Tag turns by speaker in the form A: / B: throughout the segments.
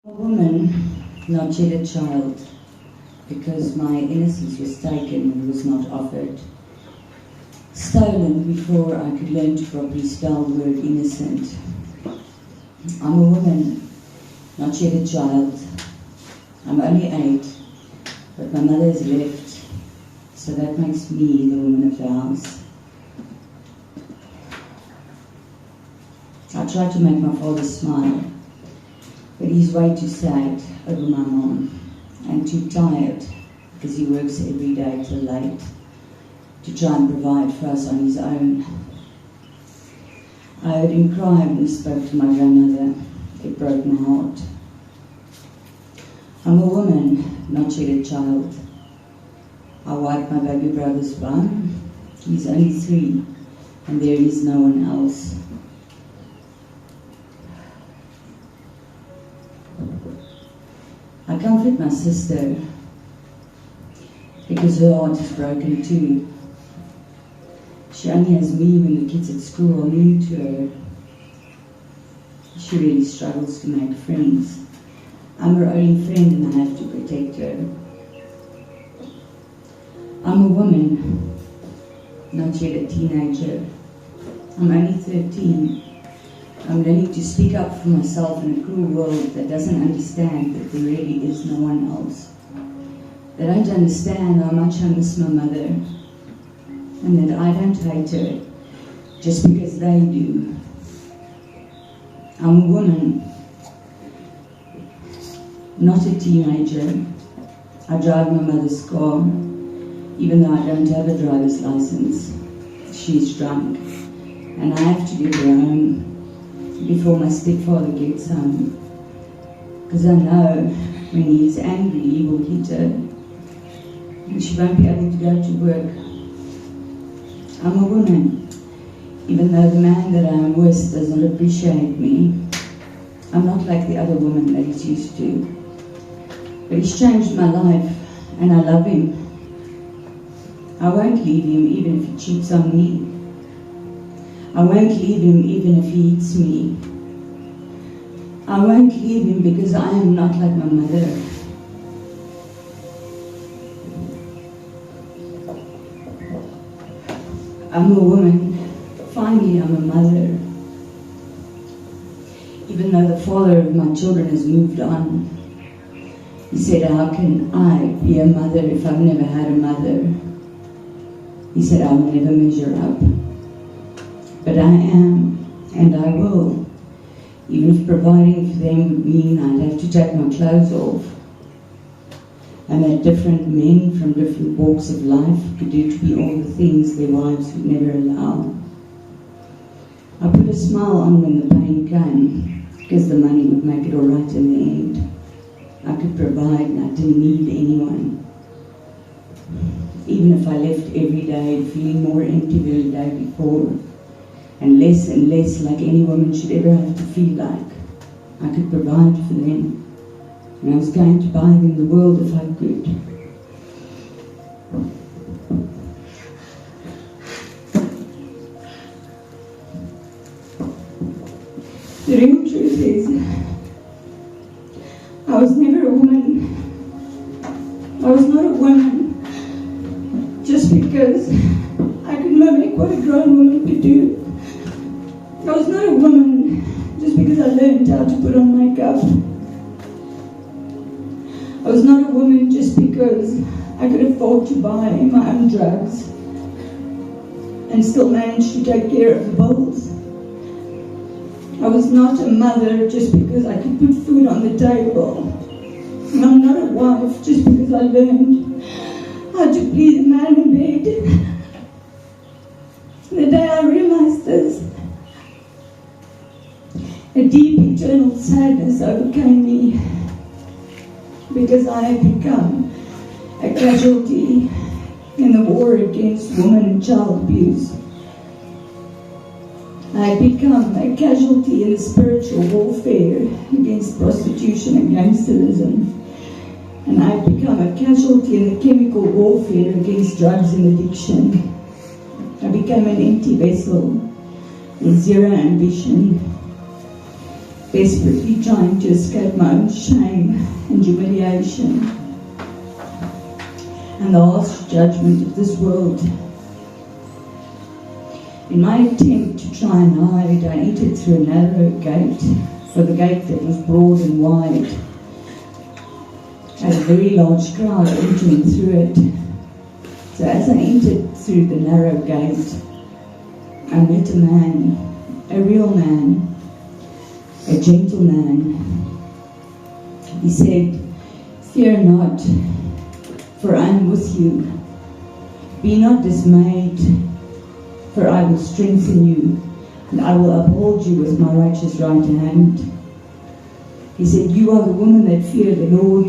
A: A woman, not yet a child, because my innocence was taken and was not offered. Stolen before I could learn to properly spell the word innocent. I'm a woman, not yet a child. I'm only 8, but my mother has left, so that makes me the woman of the house. I tried to make my father smile, but he's way too sad over my mom and too tired because he works every day till late to try and provide for us on his own. I heard him cry when he spoke to my grandmother. It broke my heart. I'm a woman, not yet a child. I wiped my baby brother's bum. He's only 3, and there is no one else. I comfort my sister because her heart is broken too. She only has me when the kids at school are new to her. She really struggles to make friends. I'm her only friend and I have to protect her. I'm a woman, not yet a teenager. I'm only 13. I'm learning to speak up for myself in a cruel world that doesn't understand that there really is no one else. They don't understand how much I miss my mother, and that I don't hate her just because they do. I'm a woman, not a teenager. I drive my mother's car, even though I don't have a driver's license. She's drunk, and I have to get her home before my stepfather gets home, because I know when he's angry he will hit her and she won't be able to go to work. I'm a woman, even though the man that I am with does not appreciate me. I'm not like the other woman that he's used to, but he's changed my life and I love him. I won't leave him even if he cheats on me. I won't leave him even if he hits me. I won't leave him because I am not like my mother. I'm a woman. Finally, I'm a mother. Even though the father of my children has moved on, he said, how can I be a mother if I've never had a mother? He said, I will never measure up. But I am, and I will, even if providing for them would mean I'd have to take my clothes off, and that different men from different walks of life could do to me all the things their wives would never allow. I put a smile on when the pain came, because the money would make it all right in the end. I could provide and I didn't need anyone. Even if I left every day feeling more empty than the day before, and less like any woman should ever have to feel like, I could provide for them, and I was going to buy them the world if I could. The real truth is, I was never a woman. I was not a woman just because I could mimic what a grown woman could do. I was not a woman just because I learned how to put on makeup. I was not a woman just because I could afford to buy my own drugs and still manage to take care of the bills. I was not a mother just because I could put food on the table. And I'm not a wife just because I learned how to please a man in bed. The day I realized this, a deep internal sadness overcame me because I had become a casualty in the war against women and child abuse. I had become a casualty in the spiritual warfare against prostitution and gangsterism. And I had become a casualty in the chemical warfare against drugs and addiction. I became an empty vessel with zero ambition. desperately trying to escape my own shame and humiliation and the harsh judgment of this world. In my attempt to try and hide, I entered through a narrow gate, for the gate that was broad and wide had a very large crowd entering through it. So as I entered through the narrow gate, I met a man, a real man, a gentleman. He said, "Fear not, for I am with you. Be not dismayed, for I will strengthen you, and I will uphold you with my righteous right hand." He said, "You are the woman that fear the Lord,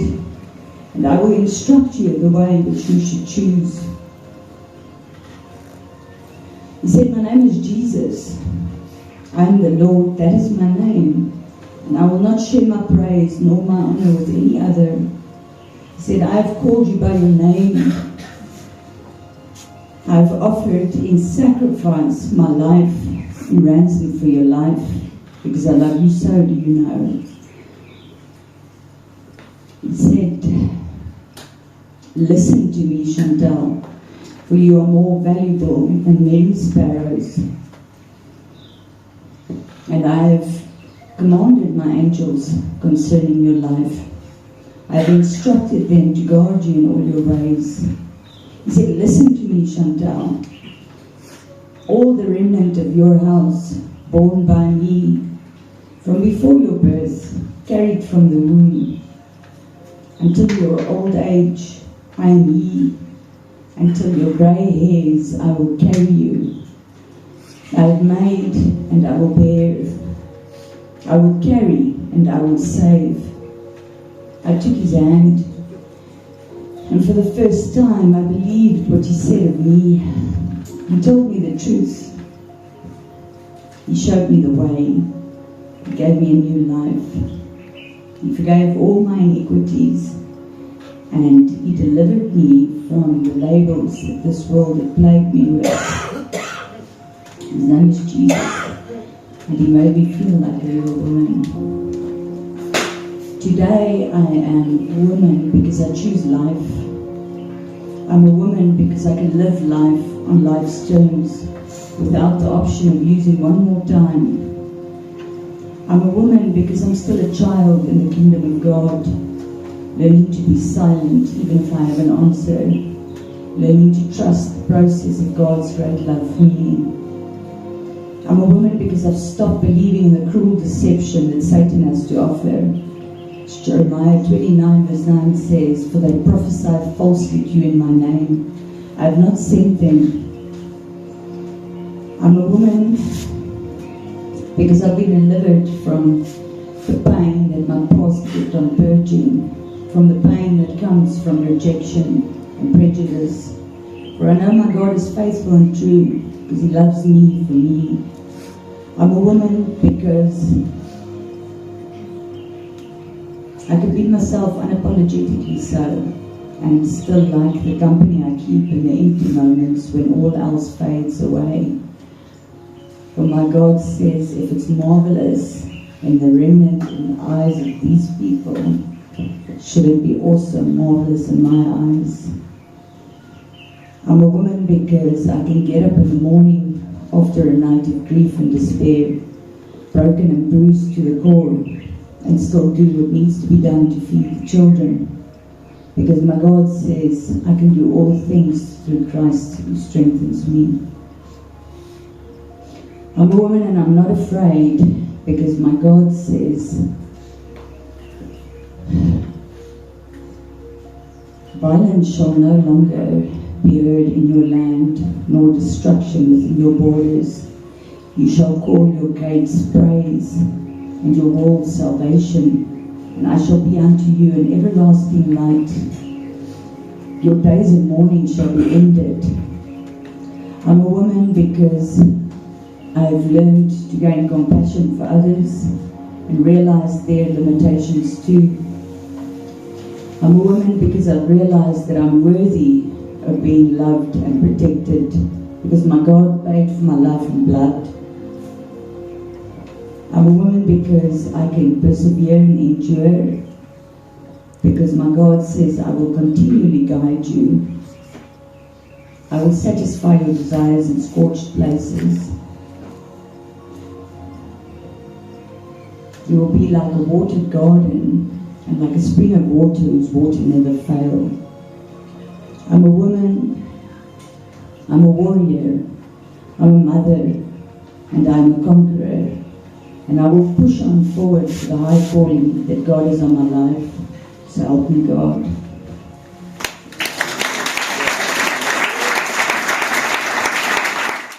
A: and I will instruct you in the way which you should choose." He said, "My name is Jesus. I am the Lord, that is my name, and I will not share my praise nor my honor with any other." He said, "I have called you by your name. I have offered in sacrifice my life in ransom for your life, because I love you so, do you know?" He said, "Listen to me, Chantelle, for you are more valuable than many sparrows. And I have commanded my angels concerning your life. I have instructed them to guard you in all your ways." He said, "Listen to me, Chantelle. All the remnant of your house, born by me, from before your birth, carried from the womb, until your old age, I am He. Until your grey hairs, I will carry you. I have made, and I will bear. I will carry, and I will save." I took his hand, and for the first time I believed what he said of me. He told me the truth. He showed me the way. He gave me a new life. He forgave all my iniquities, and He delivered me from the labels that this world had plagued me with. His name is Jesus, and He made me feel like a real woman. Today I am a woman because I choose life. I'm a woman because I can live life on life's terms without the option of using one more time. I'm a woman because I'm still a child in the kingdom of God, learning to be silent even if I have an answer, learning to trust the process of God's great love for me. I'm a woman because I've stopped believing in the cruel deception that Satan has to offer. As Jeremiah 29 verse 9 says, "For they prophesy falsely to you in my name. I have not sent them." I'm a woman because I've been delivered from the pain that my past kept on purging, from the pain that comes from rejection and prejudice. For I know my God is faithful and true, because He loves me for me. I'm a woman because I could be myself unapologetically so, and still like the company I keep in the empty moments when all else fades away. For my God says, if it's marvelous in the remnant in the eyes of these people, should it be also marvelous in my eyes? I'm a woman because I can get up in the morning after a night of grief and despair, broken and bruised to the core, and still do what needs to be done to feed the children. Because my God says, I can do all things through Christ who strengthens me. I'm a woman and I'm not afraid, because my God says, violence shall no longer be heard in your land, nor destruction within your borders. You shall call your gates praise, and your walls salvation, and I shall be unto you an everlasting light. Your days of mourning shall be ended. I'm a woman because I have learned to gain compassion for others and realize their limitations too. I'm a woman because I've realized that I'm worthy of being loved and protected, because my God paid for my life and blood. I'm a woman because I can persevere and endure, because my God says, I will continually guide you. I will satisfy your desires in scorched places. You will be like a watered garden and like a spring of water whose water never fails. I'm a woman, I'm a warrior, I'm a mother, and I'm a conqueror. And I will push on forward to the high calling that God is on my life. So help me God.